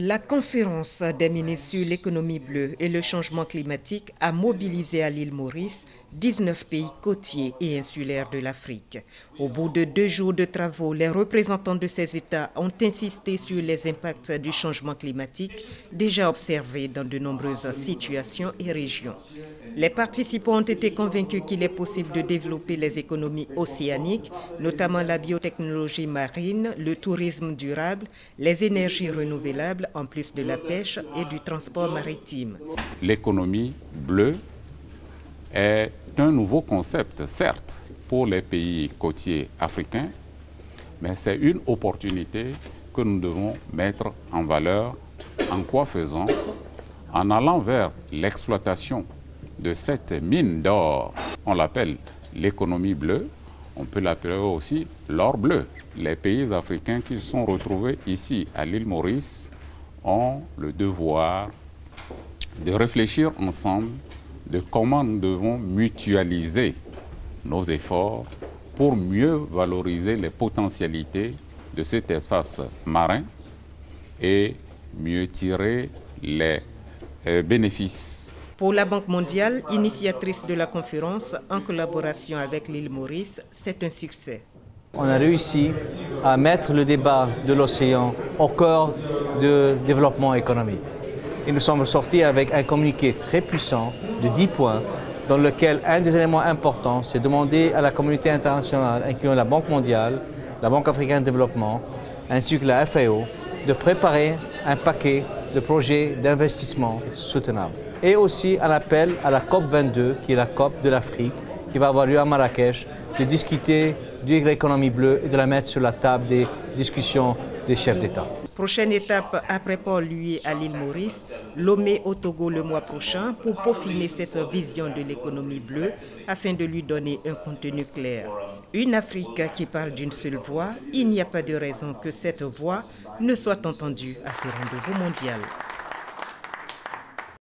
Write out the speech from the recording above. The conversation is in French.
La conférence des ministres sur l'économie bleue et le changement climatique a mobilisé à l'île Maurice 19 pays côtiers et insulaires de l'Afrique. Au bout de 2 jours de travaux, les représentants de ces États ont insisté sur les impacts du changement climatique déjà observés dans de nombreuses situations et régions. Les participants ont été convaincus qu'il est possible de développer les économies océaniques, notamment la biotechnologie marine, le tourisme durable, les énergies renouvelables, en plus de la pêche et du transport maritime. L'économie bleue est un nouveau concept, certes, pour les pays côtiers africains, mais c'est une opportunité que nous devons mettre en valeur. En quoi faisant? En allant vers l'exploitation de cette mine d'or. On l'appelle l'économie bleue, on peut l'appeler aussi l'or bleu. Les pays africains qui se sont retrouvés ici à l'île Maurice ont le devoir de réfléchir ensemble de comment nous devons mutualiser nos efforts pour mieux valoriser les potentialités de cet espace marin et mieux tirer les bénéfices. Pour la Banque mondiale, initiatrice de la conférence en collaboration avec l'île Maurice, c'est un succès. On a réussi à mettre le débat de l'océan au cœur du développement économique. Et nous sommes sortis avec un communiqué très puissant de 10 points dans lequel un des éléments importants, c'est de demander à la communauté internationale, incluant la Banque mondiale, la Banque africaine de développement, ainsi que la FAO, de préparer un paquet de projets d'investissement soutenables. Et aussi un appel à la COP22, qui est la COP de l'Afrique, qui va avoir lieu à Marrakech, de discuter de l'économie bleue et de la mettre sur la table des discussions des chefs d'État. Prochaine étape après Port-Louis à l'île Maurice, Lomé au Togo le mois prochain pour peaufiner cette vision de l'économie bleue afin de lui donner un contenu clair. Une Afrique qui parle d'une seule voix, il n'y a pas de raison que cette voix ne soit entendue à ce rendez-vous mondial.